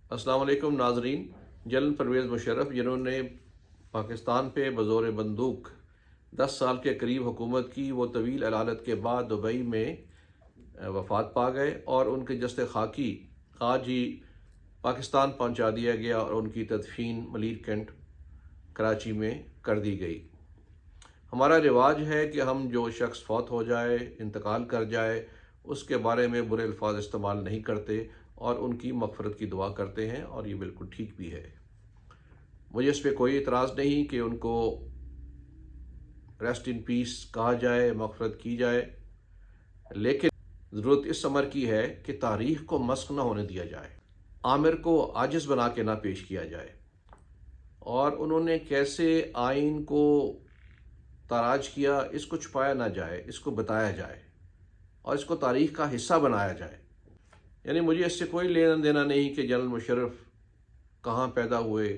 अस्सलाम वालेकुम नाजरीन। जनरल परवेज़ मुशर्रफ जिन्होंने पाकिस्तान पे बज़ोर बंदूक 10 साल के करीब हुकूमत की, वो तवील अलालत के बाद दुबई में वफ़ात पा गए और उनके जस्ते खाकी आज ही पाकिस्तान पहुंचा दिया गया और उनकी तदफीन मलीर कैंट कराची में कर दी गई। हमारा रिवाज है कि हम जो शख्स फौत हो जाए, इंतकाल कर जाए, उसके बारे में बुरे अल्फाज इस्तेमाल नहीं करते और उनकी मग़फ़िरत की दुआ करते हैं, और ये बिल्कुल ठीक भी है। मुझे इस पर कोई इतराज़ नहीं कि उनको रेस्ट इन पीस कहा जाए, मग़फ़िरत की जाए, लेकिन ज़रूरत इस अमर की है कि तारीख़ को मस्ख़ ना होने दिया जाए, आमिर को आजिज़ बना के ना पेश किया जाए, और उन्होंने कैसे आइन को ताराज किया इसको छुपाया ना जाए, इसको बताया जाए और इसको तारीख़ का हिस्सा बनाया जाए। यानी मुझे इससे कोई लेना देना नहीं कि जनरल मुशर्रफ कहाँ पैदा हुए,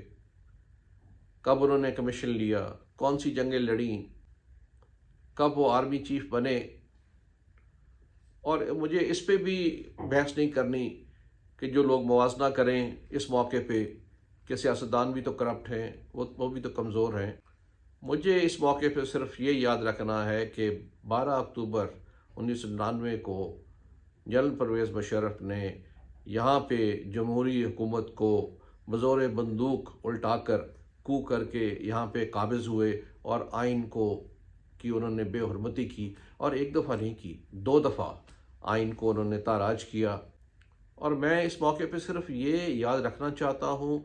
कब उन्होंने कमीशन लिया, कौन सी जंगें लड़ी, कब वो आर्मी चीफ बने, और मुझे इस पे भी बहस नहीं करनी कि जो लोग मुवाजना करें इस मौके पे कि सियासतदान भी तो करप्ट हैं, वो भी तो कमज़ोर हैं। मुझे इस मौके पे सिर्फ ये याद रखना है कि 12 अक्टूबर 1999 को जनरल परवेज़ मुशर्रफ ने यहाँ पे जमहूरी हुकूमत को बज़ोर बंदूक उल्टाकर कू करके यहाँ पे काबिज़ हुए और आइन को की उन्होंने बेहुरमती की, और एक दफ़ा नहीं की, 2 दफ़ा आइन को उन्होंने ताराज किया। और मैं इस मौके पे सिर्फ ये याद रखना चाहता हूँ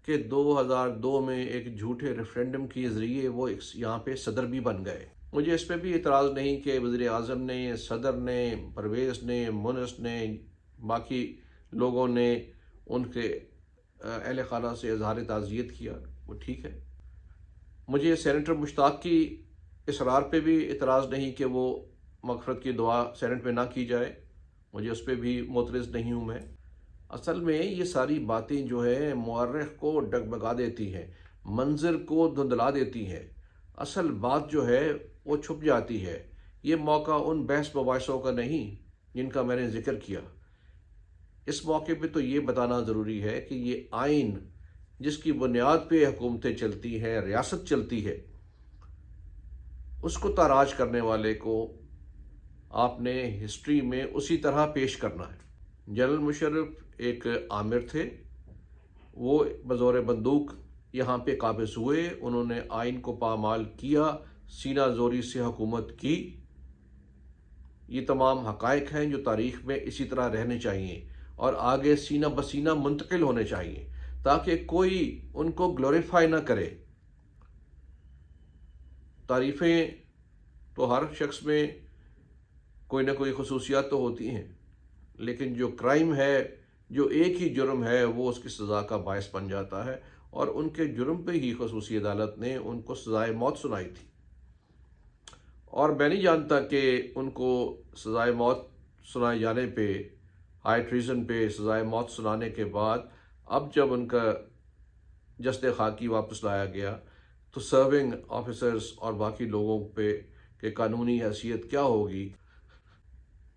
कि 2002 में एक झूठे रेफरेंडम के ज़रिए वो यहाँ पे सदर भी बन गए। मुझे इस पर भी इतराज़ नहीं कि वज़ीर आज़म ने, सदर ने, परवेज़ ने, मुनस ने, बाकी लोगों ने उनके अहल खाना से इज़हार ताज़ियत किया, वो ठीक है। मुझे सेनेटर मुश्ताक की इसरार पे भी इतराज़ नहीं कि वो मग़फ़िरत की दुआ सेनेट में ना की जाए, मुझे उस पर भी मोतरज़ नहीं हूँ मैं। असल में ये सारी बातें जो है मुअर्रिख़ को डगमगा देती हैं, मंज़र को धुंधला देती हैं, असल बात जो है वो छुप जाती है। ये मौका उन बहस मुबाहिसों का नहीं जिनका मैंने ज़िक्र किया। इस मौके पे तो ये बताना ज़रूरी है कि ये आइन जिसकी बुनियाद पे हुकूमतें चलती हैं, रियासत चलती है, उसको ताराज करने वाले को आपने हिस्ट्री में उसी तरह पेश करना है। जनरल मुशर्रफ एक आमिर थे, वो बज़ोर बंदूक यहाँ पे काबिज़ हुए, उन्होंने आइन को पामाल किया, सीना जोरी से हुकूमत की। ये तमाम हक़ाइक़ हैं जो तारीख़ में इसी तरह रहने चाहिए और आगे सीना बसीना मुंतकिल होने चाहिए, ताकि कोई उनको ग्लोरीफाई ना करे। तारीफ़ें तो हर शख्स में कोई ना कोई खसूसियात तो होती हैं, लेकिन जो क्राइम है, जो एक ही जुर्म है, वो उसकी सज़ा का बायस बन जाता है, और उनके जुर्म पे ही खसूसी अदालत ने उनको सज़ाए मौत सुनाई थी। और मैं नहीं जानता कि उनको सज़ाए मौत सुनाए जाने पे, हाई ट्रीज़न पे सज़ाए मौत सुनाने के बाद अब जब उनका जस्ते खाकी वापस लाया गया तो सर्विंग ऑफिसर्स और बाकी लोगों पे कि कानूनी हैसियत क्या होगी।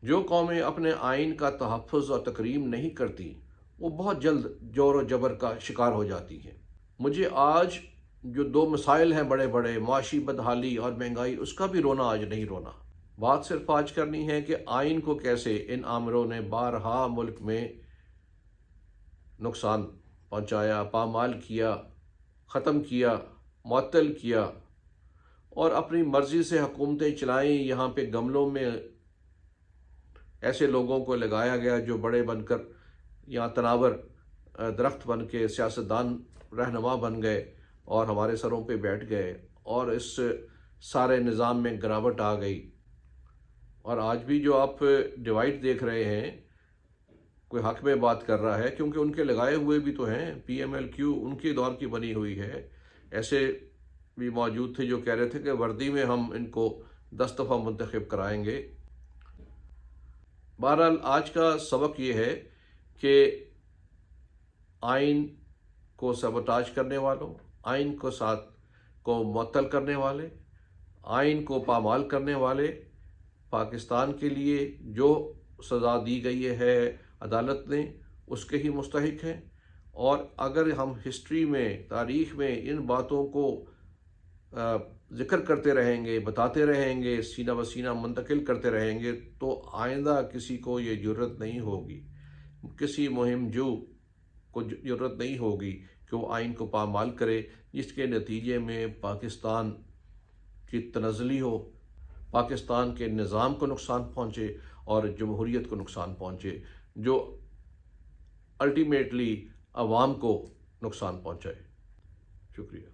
जो कौमें अपने आइन का तहफ़्फ़ुज़ और तकरीम नहीं करती, वो बहुत जल्द जोर और जबर का शिकार हो जाती हैं। मुझे आज जो 2 मसाइल हैं बड़े बड़े, माशी बदहाली और महंगाई, उसका भी रोना आज नहीं रोना। बात सिर्फ आज करनी है कि आइन को कैसे इन आमिरों ने बारहा मुल्क में नुकसान पहुँचाया, पामाल किया, ख़त्म किया, मुअत्तल किया, और अपनी मर्ज़ी से हुकूमतें चलाई। यहाँ पे गमलों में ऐसे लोगों को लगाया गया जो बड़े बनकर यहाँ तनावर दरख्त बन के सियासतदान रहनुमा बन गए और हमारे सरों पे बैठ गए, और इस सारे निज़ाम में गिरावट आ गई। और आज भी जो आप डिवाइड देख रहे हैं, कोई हक़ में बात कर रहा है क्योंकि उनके लगाए हुए भी तो हैं, PMLQ उनके दौर की बनी हुई है। ऐसे भी मौजूद थे जो कह रहे थे कि वर्दी में हम इनको 10 दफ़ा मुंतखब कराएंगे। बहरहाल आज का सबक ये है कि आइन को सबोटाज करने वालों, आइन को साथ को मुअत्तल करने वाले, आइन को पामाल करने वाले पाकिस्तान के लिए जो सज़ा दी गई है अदालत ने, उसके ही मुस्तहिक हैं, اور اگر ہم ہسٹری میں، تاریخ میں ان باتوں کو ذکر کرتے رہیں گے، بتاتے رہیں گے، سینہ بہ سینہ منتقل کرتے رہیں گے، تو آئندہ کسی کو یہ جرت نہیں ہوگی، کسی مہم جو کو ضرورت نہیں ہوگی کہ وہ آئین کو پامال کرے، جس کے نتیجے میں پاکستان کی تنزلی ہو، پاکستان کے نظام کو نقصان پہنچے اور جمہوریت کو نقصان پہنچے، جو الٹیمیٹلی عوام کو نقصان پہنچائے۔ شکریہ۔